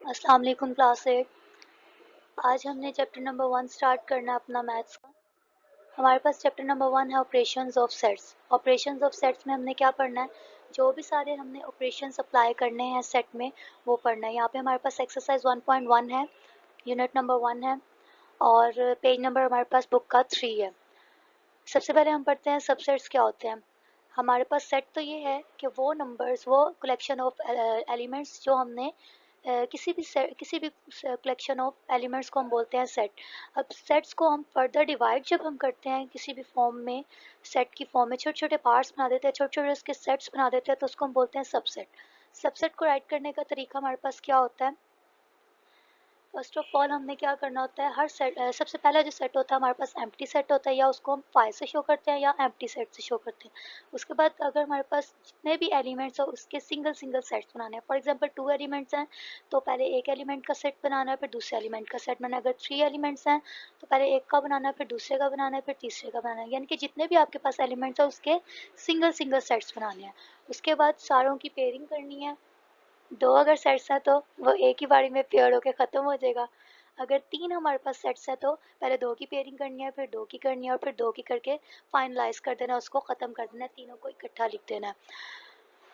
अस्सलाम वालेकुम क्लास 8। आज हमने चैप्टर नंबर 1 स्टार्ट करना है अपना मैथ्स का। हमारे पास चैप्टर नंबर 1 है operations of sets. Operations of sets में हमने क्या पढ़ना है, जो भी सारे हमने ऑपरेशंस अप्लाई करने हैं सेट में वो पढ़ना है। यहाँ पे हमारे पास एक्सरसाइज 1.1 है, यूनिट नंबर 1 है और पेज नंबर हमारे पास बुक का 3 है। सबसे पहले हम पढ़ते हैं सबसेट्स क्या होते हैं। हमारे पास सेट तो ये है कि वो नंबर्स, वो कलेक्शन ऑफ एलिमेंट्स जो हमने किसी भी कलेक्शन ऑफ एलिमेंट्स को हम बोलते हैं सेट। अब सेट्स को हम फर्दर डिवाइड जब हम करते हैं किसी भी फॉर्म में, सेट की फॉर्म में छोटे छोटे पार्ट्स बना देते हैं, छोटे छोटे उसके सेट्स बना देते हैं, तो उसको हम बोलते हैं सबसेट। सबसेट को राइट करने का तरीका हमारे पास क्या होता है। फर्स्ट ऑफ ऑल हमने क्या करना होता है, हर सेट सबसे पहला जो सेट होता है हमारे पास एम्प्टी सेट होता है, या उसको हम 5 से शो करते हैं या एम्प्टी सेट से शो करते हैं। उसके बाद अगर हमारे पास जितने भी एलिमेंट्स हो उसके सिंगल सिंगल सेट्स बनाने हैं। फॉर एग्जांपल 2 एलिमेंट्स हैं तो पहले एक एलिमेंट का सेट बनाना है, फिर दूसरे एलिमेंट का सेट बनाना है। अगर 3 एलिमेंट्स हैं तो पहले एक का बनाना है, फिर दूसरे का बनाना है, फिर तीसरे का बनाना है। यानी कि जितने भी आपके पास एलिमेंट्स हैं उसके सिंगल सिंगल सेट्स बनाने हैं। उसके बाद सारों की पेयरिंग करनी है। 2 अगर सेट्स हैं तो वो एक ही बारी में पेयर होके ख़त्म हो जाएगा। अगर 3 हमारे पास सेट्स हैं तो पहले 2 की पेयरिंग करनी है, फिर 2 की करनी है और फिर 2 की करके फाइनलाइज कर देना है, उसको ख़त्म कर देना है, तीनों को इकट्ठा लिख देना है।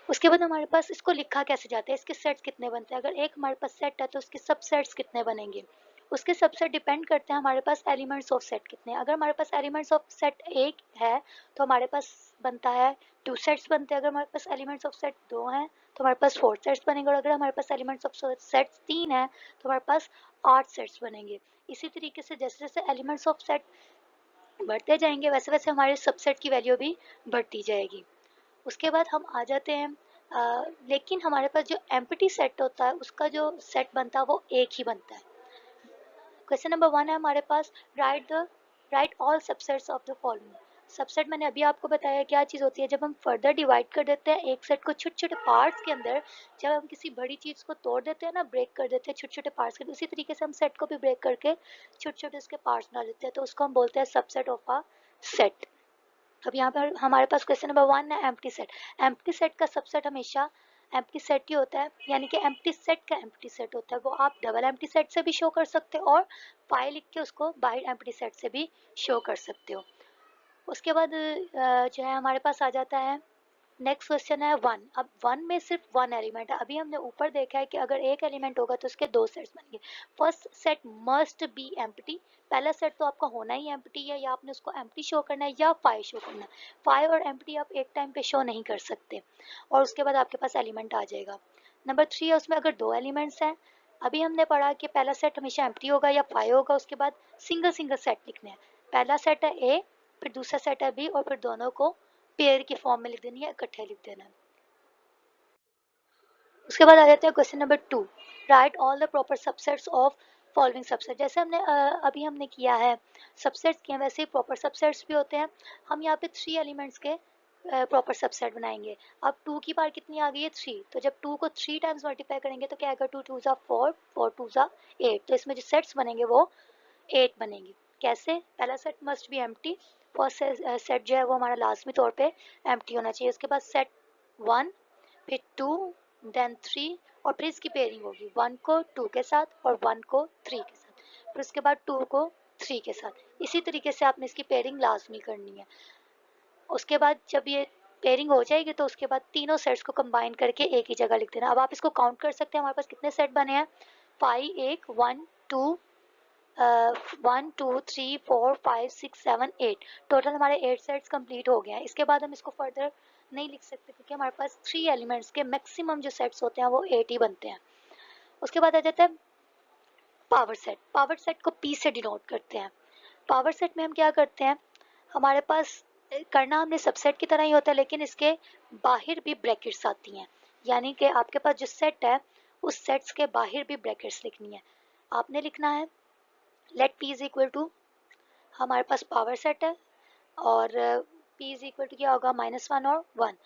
उसके बाद हमारे पास इसको लिखा कैसे जाता है, इसके सेट्स कितने बनते हैं। अगर एक हमारे पास सेट है तो उसके सब सेट्स कितने बनेंगे, उसके सबसेट डिपेंड करते हैं हमारे पास एलिमेंट्स ऑफ सेट कितने हैं। अगर हमारे पास एलिमेंट्स ऑफ सेट एक है तो हमारे पास बनता है 2 सेट्स बनते हैं। अगर हमारे पास एलिमेंट्स ऑफ सेट 2 हैं तो हमारे पास 4 सेट्स बनेंगे, और अगर हमारे पास एलिमेंट्स ऑफ सेट्स 3 हैं तो हमारे पास 8 सेट्स बनेंगे। इसी तरीके से जैसे जैसे एलिमेंट्स ऑफ सेट बढ़ते जाएंगे वैसे वैसे हमारे सबसेट की वैल्यू भी बढ़ती जाएगी। उसके बाद हम आ जाते हैं लेकिन हमारे पास जो एम्प्टी सेट होता है उसका जो सेट बनता है वो एक ही बनता है। क्वेश्चन नंबर 1 है हमारे पास, write all subsets of the following. Subset मैंने अभी आपको बताया क्या चीज़ होती है। जब हम फर्दर डिवाइड कर देते हैं एक सेट को छोटे छोटे पार्ट्स के अंदर, जब हम किसी बड़ी चीज़ को तोड़ देते हैं ना, ब्रेक कर देते हैं छोटे छोटे पार्ट्स के, उसी तरीके से हम सेट को भी ब्रेक करके छोटे छोटे उसके पार्ट्स बना देते हैं, तो उसको हम बोलते हैं सबसेट ऑफ अ सेट। अब यहाँ पर हमारे पास क्वेश्चन नंबर 1 है एम्प्टी सेट। एम्प्टी सेट का सबसेट हमेशा एम्प्टी सेट ही होता है, यानी कि एम्प्टी सेट का एम्प्टी सेट होता है। वो आप डबल एम्प्टी सेट से भी शो कर सकते हो और पाई लिख के उसको बाहर एम्प्टी सेट से भी शो कर सकते हो। उसके बाद जो है हमारे पास आ जाता है नेक्स्ट क्वेश्चन है 1। अब 1 में सिर्फ 1 एलिमेंट है। अभी हमने ऊपर देखा है कि अगर एक एलिमेंट होगा तो उसके 2 सेट्स बनेंगे। First set must be empty. पहला सेट तो आपका होना ही एम्प्टी है, या आपने उसको एम्प्टी शो करना है या 5 शो करना है। 5 और एम्प्टी आप एक टाइम पे शो नहीं कर सकते, और उसके बाद आपके पास एलिमेंट आ जाएगा। नंबर 3 है, उसमें अगर 2 एलिमेंट्स हैं। अभी हमने पढ़ा कि पहला सेट हमेशा एम्प्टी होगा या 5 होगा। उसके बाद सिंगल सिंगल सेट लिखने हैं। पहला सेट है ए, फिर दूसरा सेट है बी, और फिर दोनों को पेयर की फॉर्म में लिख देनी है, इकट्ठे लिख देना है। उसके बाद आ जाते हैं question number 2। Right all the proper subsets of following subset. जैसे हमने अभी हमने किया है सबसेट्स किए हैं, वैसे ही प्रॉपर सबसेट्स भी होते हैं। हम यहाँ पे 3 एलिमेंट्स के प्रॉपर सबसेट बनाएंगे। अब 2 की बार कितनी आ गई है 3, तो जब 2 को 3 टाइम्स मल्टीप्लाई करेंगे तो क्या आएगा, 2 2 ज़ा 4, 4 2 ज़ा 8। तो इसमें जो सेट्स बनेंगे वो 8 बनेंगे। कैसे, पहला set must be empty. First set जो है वो हमारा लाजमी तौर पे एम्प्टी होना चाहिए। उसके बाद सेट 1, फिर 2, देन 3, और फिर इसकी पेयरिंग होगी 1 को 2 के साथ और 1 को 3 के साथ, फिर उसके बाद 2 को 3 के साथ। इसी तरीके से आपने इसकी पेयरिंग लाजमी करनी है। उसके बाद जब ये पेयरिंग हो जाएगी तो उसके बाद तीनों सेट्स को कंबाइन करके एक ही जगह लिख देना। अब आप इसको काउंट कर सकते हैं हमारे पास कितने सेट बने हैं। 5 1 1 2 1 2 3 4 5 6 7 8, टोटल हमारे 8 सेट्स कंप्लीट हो गए हैं। इसके बाद हम इसको फर्दर नहीं लिख सकते क्योंकि हमारे पास 3 एलिमेंट्स के मैक्सिमम जो सेट्स होते हैं वो 8 ही बनते हैं। उसके बाद आ जाता है पावर सेट। पावर सेट को पी से डिनोट करते हैं। पावर सेट में हम क्या करते हैं, हमारे पास करना हमने सबसेट की तरह ही होता है, लेकिन इसके बाहर भी ब्रैकेट्स आती हैं। यानी कि आपके पास जो सेट है उस सेट्स के बाहर भी ब्रैकेट्स लिखनी है। आपने लिखना है let P is equal to, हमारे पास पावर सेट है और p इज इक्वल टू क्या होगा, -1 और 1।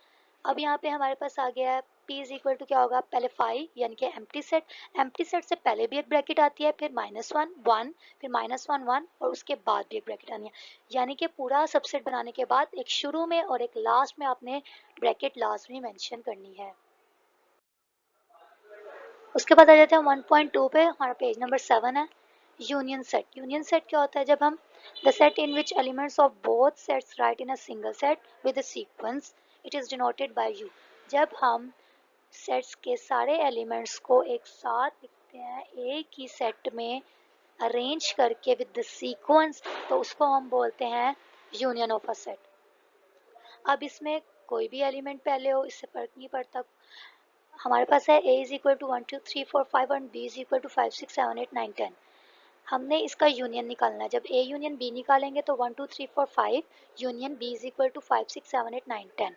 अब यहाँ पे हमारे पास आ गया है p इज इक्वल टू क्या होगा, पहले 5 यानी कि एम्प्टी सेट। एम्प्टी सेट से पहले भी एक ब्रैकेट आती है, फिर -1 1, फिर -1 1, और उसके बाद भी एक ब्रैकेट आनी है। यानी कि पूरा सबसेट बनाने के बाद एक शुरू में और एक लास्ट में आपने ब्रैकेट लास्ट में मेंशन करनी है। उसके बाद आ जाते हैं 1.2 पे, हमारा पेज नंबर 7 है, यूनियन सेट। यूनियन सेट क्या होता है? जब हम the set in which elements of both sets right in a single set with a sequence, it is denoted by you. जब हम सेट्स के सारे एलिमेंट्स को एक साथ लिखते हैं एक ही सेट में अरेंज करके विद द सीक्वेंस, तो उसको हम बोलते हैं यूनियन ऑफ अ सेट। अब इसमें कोई भी एलिमेंट पहले हो, इससे फर्क नहीं पड़ता। हमारे पास है a इज इक्वल टू 1 2 3 4 5 और b इज इक्वल टू 5 6 7 8 9 10। हमने इसका यूनियन निकालना है। जब a यूनियन b निकालेंगे तो 1 2 3 4 5 union b is equal to 5 6 7 8 9 10।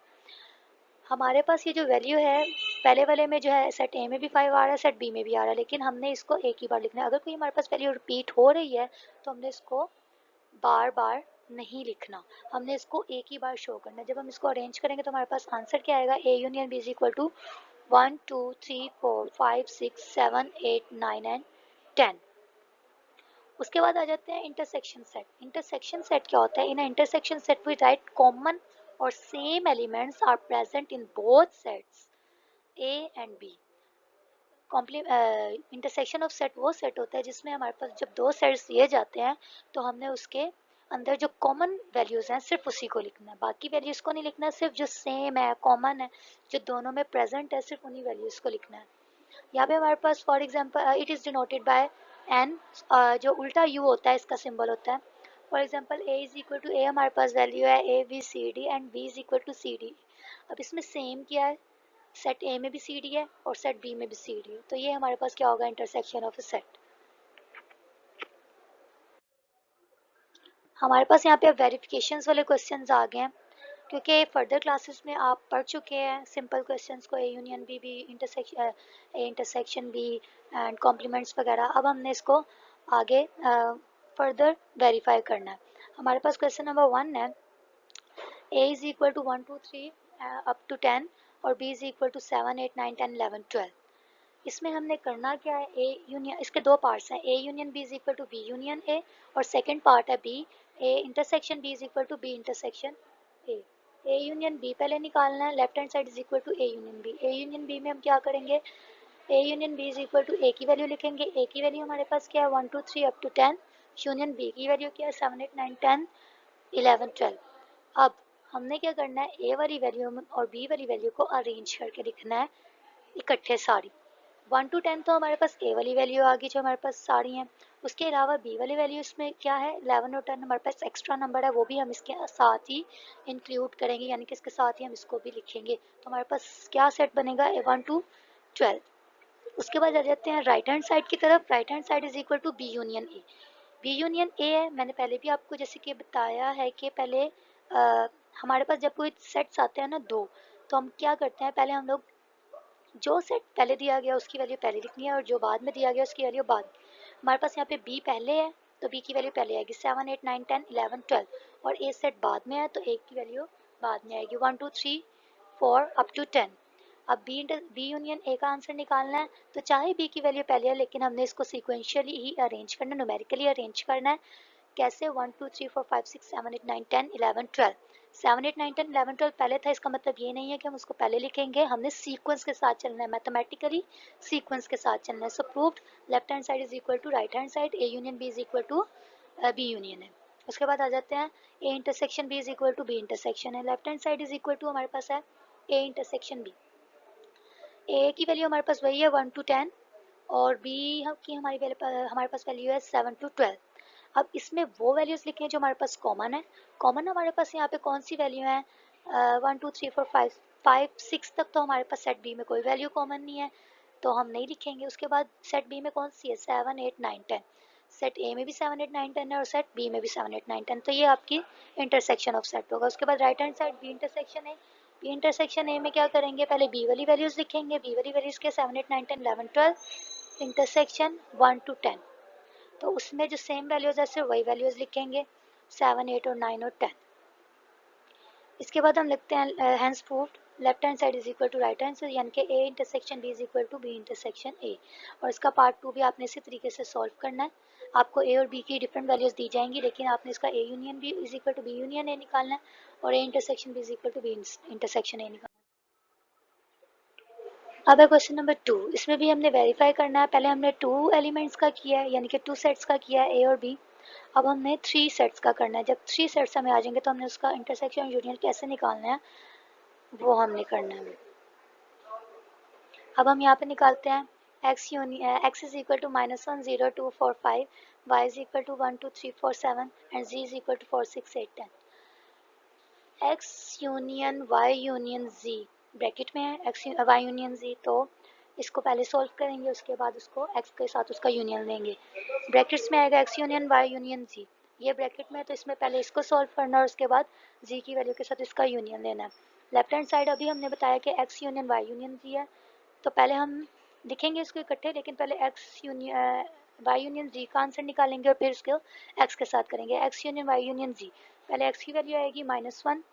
हमारे पास ये जो वैल्यू है पहले वाले में जो है सेट ए में भी 5 आ रहा है, सेट बी में भी आ रहा है, लेकिन हमने इसको एक ही बार लिखना है। अगर कोई हमारे पास वैल्यू रिपीट हो रही है तो हमने इसको बार बार नहीं लिखना, हमने इसको एक ही बार शो करना है। जब हम इसको अरेंज करेंगे तो हमारे पास आंसर क्या आएगा? A union B is equal to 1 2 3 4 5 6 7 8 9 and 10। उसके बाद आ जाते हैं इंटरसेक्शन सेट। इंटरसेक्शन सेट क्या होता है? In intersection set we write common और same elements are present in both sets A and B. Intersection of set वो सेट होता है जिसमें हमारे पास जब दो सेट्स दिए जाते हैं तो हमने उसके अंदर जो कॉमन वैल्यूज़ हैं सिर्फ उसी को लिखना है, बाकी वैल्यूज़ को नहीं लिखना है। सिर्फ जो सेम है, कॉमन है, जो दोनों में प्रेजेंट है, सिर्फ उन्हीं वैल्यूज़ को लिखना है। यहाँ पे हमारे पास for example it is denoted by n, जो उल्टा यू होता है इसका सिंबल होता है। For example A is equal to A, हमारे पास वैल्यू है A B C D and B is equal to C D. अब इसमें सेम क्या है? सेट ए में भी सी डी है और सेट बी में भी सी डी है, तो ये हमारे पास क्या होगा? Intersection of a set. हमारे पास यहाँ पे वेरिफिकेशंस वाले क्वेश्चंस आ गए हैं, क्योंकि फर्दर क्लासेस में आप पढ़ चुके हैं सिंपल क्वेश्चंस को, A union B intersection, A intersection B and complements वगैरह। अब हमने इसको आगे फर्दर वेरीफाई करना है। हमारे पास क्वेश्चन नंबर 1 है, A is equal to 1 2 3 up to 10 और बी इज इक्वल टू 7 8 9 10 11 12। इसमें हमने करना क्या है? ए यूनियन, इसके दो पार्ट्स हैं, A union B is equal to B union A, और सेकंड पार्ट है B A intersection B is equal to B intersection A. A union B पहले निकालना है, left hand side is equal to A union B. A union B में हम क्या करेंगे? A union B is equal to A की value लिखेंगे। ए की वैल्यू हमारे पास क्या है? 1 2 3 अप टू 10। यूनियन बी की वैल्यू क्या है? 7 8 9 10 11 12। अब हमने क्या करना है? ए वाली वैल्यू और बी वाली वैल्यू को अरेंज करके लिखना है इकट्ठे सारी। 1 टू 10 तो हमारे पास ए वाली वैल्यू आ गई जो हमारे पास सारी हैं। उसके अलावा बी वाली वैल्यू इसमें क्या है? 11 और 10 हमारे पास एक्स्ट्रा नंबर है, वो भी हम इसके साथ ही इंक्लूड करेंगे, यानी कि इसके साथ ही हम इसको भी लिखेंगे। तो हमारे पास क्या सेट बनेगा? ए 1 टू 12। उसके बाद आ जाते हैं राइट हैंड साइड की तरफ। Right hand side is equal to B union A. B union A है, मैंने पहले भी आपको जैसे कि बताया है कि पहले हमारे पास जब कोई सेट्स आते हैं ना दो, तो हम क्या करते हैं? पहले हम लोग जो सेट पहले दिया गया उसकी वैल्यू पहले लिखनी है और जो बाद में दिया गया उसकी वैल्यू बाद। हमारे पास यहाँ पे बी पहले है तो बी की वैल्यू पहले आएगी, 7 8 9 10 11 12। और ए सेट बाद में है तो ए की वैल्यू बाद में आएगी, 1 2 3 4 अप टू 10। अब बी यूनियन ए का आंसर निकालना है, तो चाहे बी की वैल्यू पहले है लेकिन हमने इसको सिक्वेंशियली ही अरेंज करना, न्यूमेरिकली अरेंज करना है। कैसे? 1 2 3 4 5 6 7 8 9 10 11 12। 7 8 9 10 11 12 पहले था, इसका मतलब ये नहीं है कि हम उसको पहले लिखेंगे, हमने सीक्वेंस के साथ चलना है, मैथमेटिकली सीक्वेंस के साथ चलना है। So proved left hand side is equal to right hand side, A union B is equal to B union है। उसके बाद आ जाते हैं A intersection B is equal to B intersection है। Left hand side is equal to हमारे पास है ए इंटरसेक्शन बी। ए की वैल्यू हमारे पास वही है 1 टू 10 और बी की हमारे पास वैल्यू है 7 टू 12। अब इसमें वो वैल्यूज़ लिखें जो हमारे पास कॉमन है। कॉमन हमारे पास यहाँ पे कौन सी वैल्यू है? 1 2 3 4 5 5 6 तक तो हमारे पास सेट बी में कोई वैल्यू कॉमन नहीं है, तो हम नहीं लिखेंगे। उसके बाद सेट बी में कौन सी है? 7 8 9 10। सेट ए में भी 7 8 9 10 है और सेट बी में भी 7 8 9 10, तो ये आपकी इंटरसेक्शन ऑफ सेट होगा। उसके बाद right hand side B intersection है। बी इंटरसेक्शन ए में क्या करेंगे? पहले बी वाली वैल्यूज़ लिखेंगे, बी वाली वैल्यूज़ के 7 8 9 10 11 12 इंटरसेक्शन 1 टू 10। तो उसमें जो सेम वैल्यूज़ है सिर्फ वही वैल्यूज़ लिखेंगे, 7 8 और 9 और 10। इसके बाद हम लिखते हैं hence proved left hand side is equal to right hand side, यानी कि A intersection B is equal to B intersection A. और इसका पार्ट 2 भी आपने इसी तरीके से सॉल्व करना है। आपको ए और बी की डिफरेंट वैल्यूज़ दी जाएंगी, लेकिन आपने इसका A union B is equal to B union A निकालना है और A intersection B is equal to B intersection A निकालना है। अब है क्वेश्चन नंबर 2। इसमें भी हमने वेरीफाई करना है। पहले हमने 2 एलिमेंट्स का किया है, यानी कि 2 सेट्स का किया है, ए और बी। अब हमने 3 सेट्स का करना है। जब 3 सेट्स हमें आ जाएंगे तो हमने उसका इंटरसेक्शन यूनियन कैसे निकालना है वो हमने करना है। अब हम यहाँ पे निकालते हैं x is equal to -1 0 2 4 5, y is equal to 1 2 3 4 7 and z is equal to 4 6 8 10। x union y union z bracket में है, x y यूनियन z, तो इसको पहले सॉल्व करेंगे, उसके बाद उसको x के साथ उसका यूनियन लेंगे। ब्रैकेट्स में आएगा x union y union z, ये ब्रैकेट में है तो इसमें पहले इसको सॉल्व करना और उसके बाद z की वैल्यू के साथ इसका यूनियन लेना है। लेफ्ट हैंड साइड अभी हमने बताया कि x union y union z है, तो पहले हम लिखेंगे इसको इकट्ठे, लेकिन पहले x union y union z का आंसर निकालेंगे और फिर उसको x के साथ करेंगे। x union y union z, पहले x की वैल्यू आएगी -1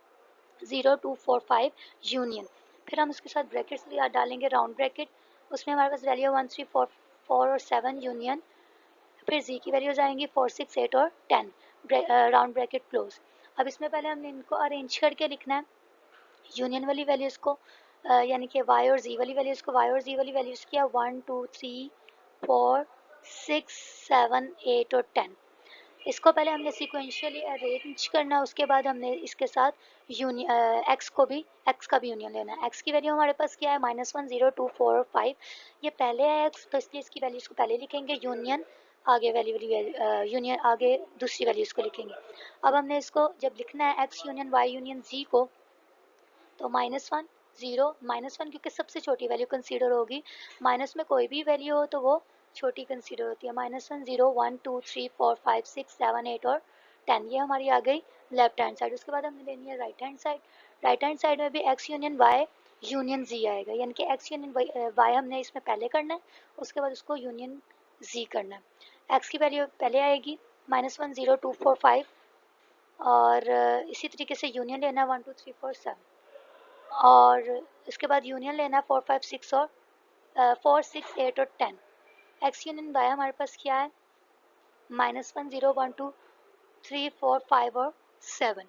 0 2 4 5 यूनियन, फिर हम उसके साथ ब्रैकेट्स डालेंगे, राउंड ब्रैकेट, उसमें हमारे पास वैल्यू 1 3 4 4 और 7 यूनियन, फिर z की वैल्यूज आएंगी 4 6 8 और 10, राउंड ब्रैकेट क्लोज। अब इसमें पहले हमने इनको अरेंज करके लिखना है, यूनियन वाली वैल्यूज़ को यानी कि y और z वाली वैल्यूज़ को y और z वाली वैल्यूज़ किया 1 2 3 4 6 7 8 और 10। इसको पहले हमने सिक्वेंशियली अरेंज करना, उसके बाद हमने इसके साथ x का भी यूनियन लेना है। x की वैल्यू हमारे पास क्या है -1 0 2 4 और 5, ये पहले है x, तो इसलिए इसकी वैल्यूज़ को पहले लिखेंगे, यूनियन आगे यूनियन आगे दूसरी वैल्यूज़ को लिखेंगे। अब हमने इसको जब लिखना है x union y union z को, तो -1 0 -1 क्योंकि सबसे छोटी वैल्यू कंसीडर होगी, माइनस में कोई भी वैल्यू हो तो वो छोटी कंसीडर होती है। -1 0 1 2 3 4 5 6 7 8 और 10, ये हमारी आ गई लेफ्ट हैंड साइड। उसके बाद हमने लेनी है right hand side. Right hand side में भी x union y union z आएगा, यानी कि x यूनियन y हमने इसमें पहले करना है, उसके बाद उसको यूनियन z करना है। x की वैल्यू पहले आएगी -1 0 2 4 5, और इसी तरीके से यूनियन लेना है 1 2 3 4 7, और इसके बाद यूनियन लेना है 4 5 6 और 4 6 8 और 10। एक्स यूनियन वाई हमारे पास क्या है -1 0 1 2 3 4 5 और 7।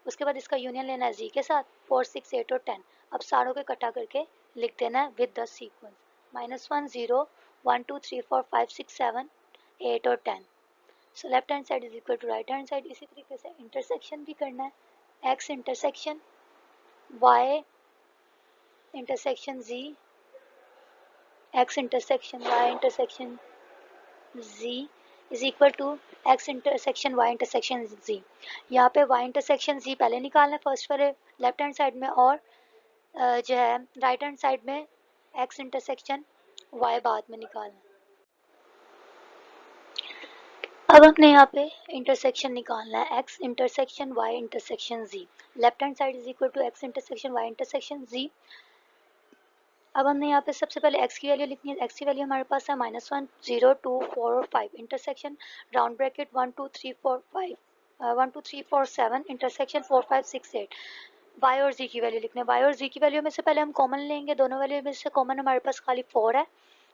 उसके बाद इसका यूनियन लेना है जी के साथ 4 6 8 और 10। अब सारों को इकट्ठा करके लिख देना है विद द सीक्वेंस -1 0 1 2 3 4 5 6 7 8 और 10। So left hand side is equal to right hand side. इसी तरीके से इंटरसेक्शन भी करना है, X intersection Y intersection z, x intersection y intersection z is equal to x intersection y intersection z। यहाँ पे y intersection z पहले निकालना है फर्स्ट वाले लेफ्ट हैंड साइड में, और जो है राइट हैंड साइड में x इंटरसेक्शन y बाद में निकालना है। अब हमने यहाँ पे इंटरसेक्शन निकालना है, x intersection y intersection z। Left hand side is equal to x intersection y intersection z। अब हमने यहाँ पे सबसे पहले x की वैल्यू लिखनी है। x की वैल्यू हमारे पास है -1 0 2 4 और 5, intersection round bracket 1 2 3 4 5 1 2 3 4 7 intersection 4 5 6 8। y और z की वैल्यू लिखने, y और z की वैल्यू में से पहले हम कॉमन लेंगे, दोनों वैल्यू में से कॉमन हमारे पास खाली 4 है,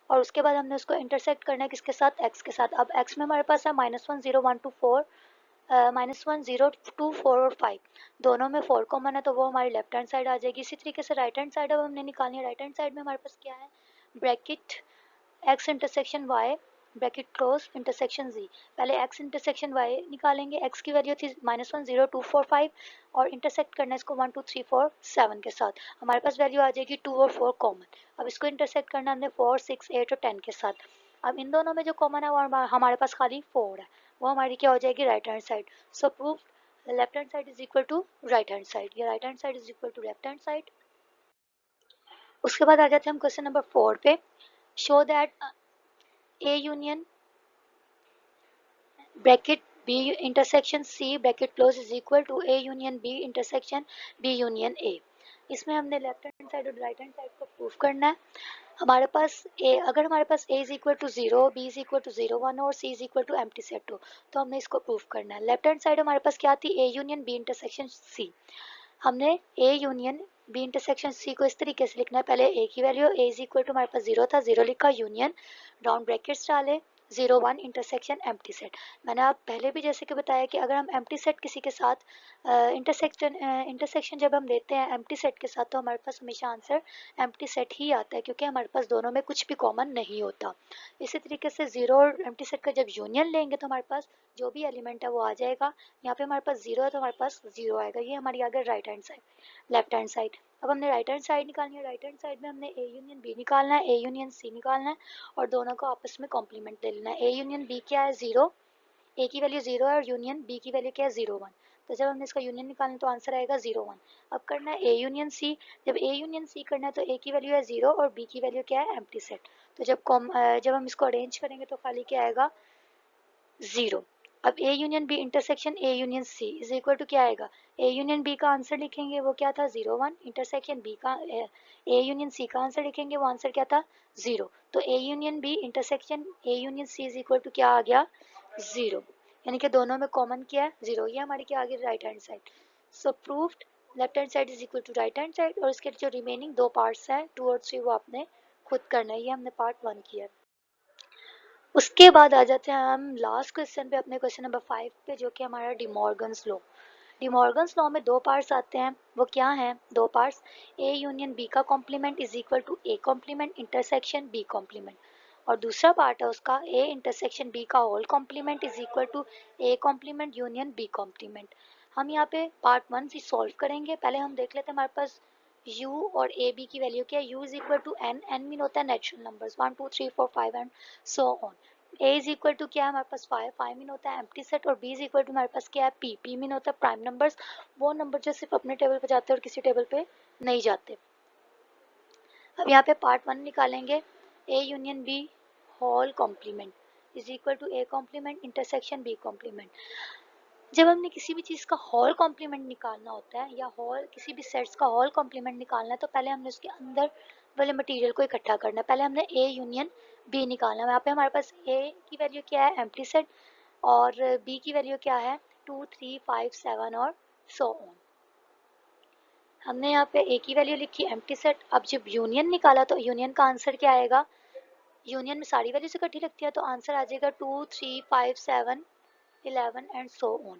और उसके बाद हमने उसको इंटरसेक्ट करना है किसके साथ, x के साथ। अब x में हमारे पास है -1 0 1 2 4 -1 0 2 4 और 5, दोनों में 4 कॉमन है तो वो हमारी लेफ्ट हैंड साइड आ जाएगी। इसी तरीके से राइट हैंड साइड अब हमने निकालनी है। राइट हैंड साइड में हमारे पास क्या है, bracket x intersection y bracket close intersection z। पहले x इंटरसेक्शन y निकालेंगे, x की वैल्यू थी -1 0 2 4 5, और इंटरसेक्ट करना है इसको 1 2 3 4 7 के साथ, हमारे पास वैल्यू आ जाएगी 2 और 4 कॉमन। अब इसको इंटरसेक्ट करना हमने 4 6 8 और 10 के साथ। अब इन दोनों में जो कॉमन है वो हमारे पास खाली 4 है, वो हमारी क्या हो जाएगी right hand side. So proof left hand side is equal to right hand side, या right hand side is equal to left hand side. उसके बाद आ जाते हैं हम क्वेश्चन नंबर 4 पे। Show that A union bracket B intersection C bracket close is equal to A union B intersection B union A. इसमें हमने left hand side और राइट हैंड साइड को प्रूफ करना है। हमारे पास ए, अगर हमारे पास A is equal to 0, B is equal to 0 1 और C is equal to empty set हो, तो हमने इसको प्रूफ करना है। लेफ्ट हैंड साइड हमारे पास क्या थी, A union B intersection C. हमने A union B intersection C को इस तरीके से लिखना है, पहले ए की value A is equal to हमारे पास 0 था, 0 लिखा, यूनियन राउंड ब्रैकेट्स डाले, 0 1 इंटरसेक्शन एम्प्टी सेट। मैंने आप पहले भी जैसे कि बताया कि अगर हम एम्प्टी सेट किसी के साथ इंटरसेक्शन जब हम लेते हैं एम्प्टी सेट के साथ, तो हमारे पास हमेशा आंसर एम्प्टी सेट ही आता है, क्योंकि हमारे पास दोनों में कुछ भी कॉमन नहीं होता। इसी तरीके से 0 और एम्प्टी सेट का जब यूनियन लेंगे तो हमारे पास जो भी एलिमेंट है वो आ जाएगा। यहाँ पे हमारे पास 0 है तो हमारे पास 0 आएगा। ये हमारी आ गई right hand side. Left hand side, अब हमने राइट हैंड साइड निकालनी है। राइट हैंड साइड में हमने ए यूनियन बी निकालना है, ए यूनियन सी निकालना है और दोनों को आपस में कॉम्प्लीमेंट ले लेना है। ए यूनियन बी क्या है 0, ए की वैल्यू 0 है और यूनियन बी की वैल्यू क्या है 0 1। तो जब हमने इसका यूनियन निकालना तो आंसर आएगा 0 1। अब करना है ए यूनियन सी। जब ए यूनियन सी करना है तो ए की वैल्यू है 0 और बी की वैल्यू क्या है एम्प्टी सेट। तो जब हम इसको अरेंज करेंगे तो खाली क्या आएगा 0। अब A union B intersection A union C is equal to क्या आएगा, ए यूनियन बी का आंसर लिखेंगे वो क्या था 0 1, इंटरसेक्शन बी का ए यूनियन सी का आंसर लिखेंगे वो आंसर क्या था 0। तो A union B intersection A union C is equal to क्या आ गया 0, यानी कि दोनों में कॉमन क्या है 0। ये हमारी क्या आ गई right hand side. So proved left hand side is equal to right hand side. और इसके जो रिमेनिंग दो पार्ट्स हैं 2 और 3 वो आपने खुद करना है। ये हमने पार्ट 1 किया। उसके बाद आ जाते हैं हम लास्ट क्वेश्चन पे, अपने क्वेश्चन नंबर 5 पे, जो कि हमारा डिमॉर्गन्स लॉ। डिमॉर्गन्स लॉ में दो पार्ट्स आते हैं, वो क्या हैं दो पार्ट्स, ए यूनियन बी का complement is equal to A complement intersection B complement. और दूसरा पार्ट है उसका ए इंटरसेक्शन बी का whole complement is equal to A complement union B complement. हम यहाँ पे पार्ट 1 से सॉल्व करेंगे। पहले हम देख लेते हैं हमारे पास u और ए बी की वैल्यू क्या है। u is equal to N, N mean होता है natural numbers 1 2 3 4 5 and so on. a is equal to क्या है हमारे पास 5, 5 मीन होता है एम्प्टी सेट। और b इज इक्वल टू हमारे पास क्या है p, p मीन होता है प्राइम नंबर्स, वो नंबर जो सिर्फ अपने टेबल पे जाते हैं और किसी टेबल पे नहीं जाते। अब यहाँ पे पार्ट 1 निकालेंगे, a union b whole complement is equal to a complement intersection b complement. जब हमने किसी भी चीज़ का होल कॉम्प्लीमेंट निकालना होता है या होल किसी भी सेट्स का होल कॉम्प्लीमेंट निकालना है, तो पहले हमने उसके अंदर वाले मटेरियल को इकट्ठा करना है। पहले हमने ए यूनियन बी निकालना है। यहाँ पे हमारे पास ए की वैल्यू क्या है एम्प्टी सेट और बी की वैल्यू क्या है 2 3 5 7 और सो ऑन। हमने यहाँ पे ए की वैल्यू लिखी एम्प्टी सेट। अब जब यूनियन निकाला तो यूनियन का आंसर क्या आएगा, यूनियन में सारी वैल्यूज इकट्ठी रखती है तो आंसर आ जाएगा 2 3 5 7 11 एंड सो ऑन।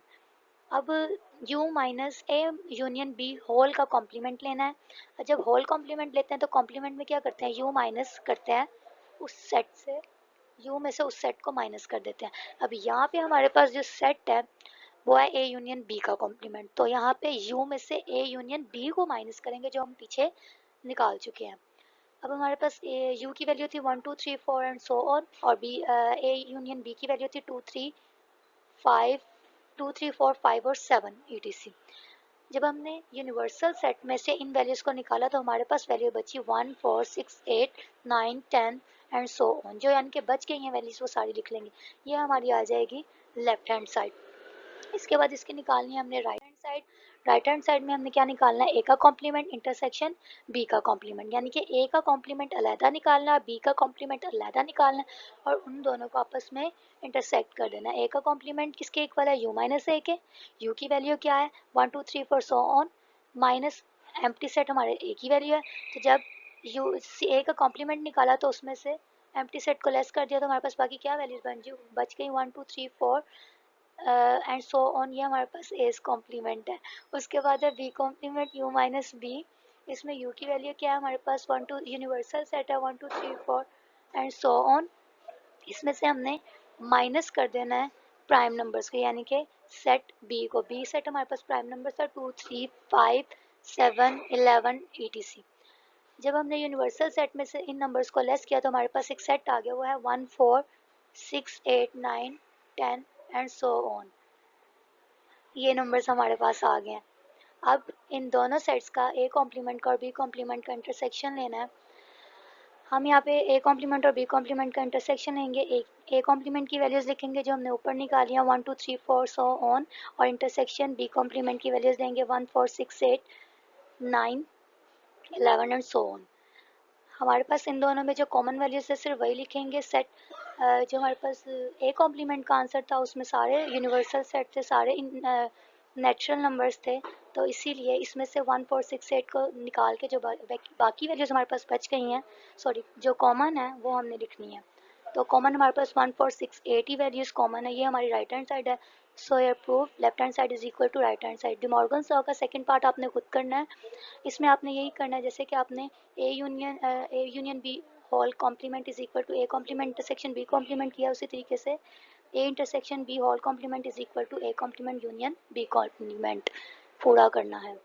अब u minus A union B whole का कॉम्प्लीमेंट लेना है। और जब होल कॉम्प्लीमेंट लेते हैं तो कॉम्प्लीमेंट में क्या करते हैं u माइनस करते हैं उस सेट से, u में से उस सेट को माइनस कर देते हैं। अब यहाँ पे हमारे पास जो सेट है वो है ए यूनियन बी का कॉम्प्लीमेंट, तो यहाँ पे u में से ए यूनियन बी को माइनस करेंगे जो हम पीछे निकाल चुके हैं। अब हमारे पास u की वैल्यू थी 1 2 3 4 एंड सो ऑन, और b ए यूनियन b की वैल्यू थी 2 3 5 2 3 4 5 और 7 etc। जब हमने यूनिवर्सल सेट में से इन वैल्यूज को निकाला तो हमारे पास वैल्यू बची 1 4 6 8 9 10 एंड सो ऑन। जो यानी कि बच गई हैं वैल्यूज वो सारी लिख लेंगे। ये हमारी आ जाएगी लेफ्ट हैंड साइड। इसके बाद इसकी निकालनी है हमने right hand side. Right hand side में हमने क्या निकालना है, ए का कॉम्प्लीमेंट इंटरसेक्शन बी का कॉम्प्लीमेंट, यानी कि ए का कॉम्प्लीमेंट अलहदा निकालना है, बी का कॉम्प्लीमेंट अलहदा निकालना है और उन दोनों को आपस में इंटरसेक्ट कर देना है। ए का कॉम्प्लीमेंट किसके इक्वल है, यू माइनस ए के। यू की वैल्यू क्या है 1 2 3 4 so on, minus empty set हमारे ए की वैल्यू है। तो जब यू ए का कॉम्प्लीमेंट निकाला तो उसमें से एम्प्टी सेट को लेस कर दिया तो हमारे पास बाकी क्या वैल्यूज बच गई 1 2 3 4 एंड सो ऑन। ये हमारे पास एस कॉम्प्लीमेंट है। उसके बाद है B complement U minus B. इसमें यू की वैल्यू क्या है हमारे पास 1 2 यूनिवर्सल सेट है 1 2 3 4 एंड सो ऑन। इसमें से हमने माइनस कर देना है प्राइम नंबर्स को, यानी कि सेट बी को। बी सेट हमारे पास प्राइम नंबर्स है 2 3 5 7 11 etc। जब हमने यूनिवर्सल सेट में से इन नंबर्स को लेस किया तो हमारे पास एक सेट आ गया, वो है 1 4 6 8 9 10 एंड सो ऑन। ये नंबर्स हमारे पास आ गए हैं। अब इन दोनों सेट्स का ए कॉम्प्लीमेंट का और बी कॉम्प्लीमेंट का इंटरसेक्शन लेना है। हम यहाँ पे ए कॉम्प्लीमेंट और बी कॉम्प्लीमेंट का इंटरसेक्शन लेंगे। ए कॉम्प्लीमेंट की वैल्यूज़ लिखेंगे जो हमने ऊपर निकाली हैं 1 2 3 4 सो ऑन, और इंटरसेक्शन बी कॉम्प्लीमेंट की वैल्यूज़ लेंगे 1 4 6 8 9 11 एंड सो ऑन। हमारे पास इन दोनों में जो कॉमन वैल्यूज़ है सिर्फ वही लिखेंगे। सेट जो हमारे पास ए कॉम्प्लीमेंट का आंसर था उसमें सारे यूनिवर्सल सेट थे, सारे नेचुरल नंबर्स थे, तो इसीलिए इसमें से 1 4 6 8 को निकाल के जो बाकी वैल्यूज़ हमारे पास बच गई हैं, सॉरी जो कॉमन है वो हमने लिखनी है। तो कॉमन हमारे पास 1 4 6 8 ही वैल्यूज कॉमन है, ये हमारी राइट हैंड साइड है। सो ये prove left hand side is equal to right hand side. De Morgan's law का सेकंड पार्ट आपने खुद करना है। इसमें आपने यही करना है जैसे कि आपने A union B whole complement is equal to A complement intersection B complement किया, उसी तरीके से A intersection B whole complement is equal to A complement union B complement पूरा करना है।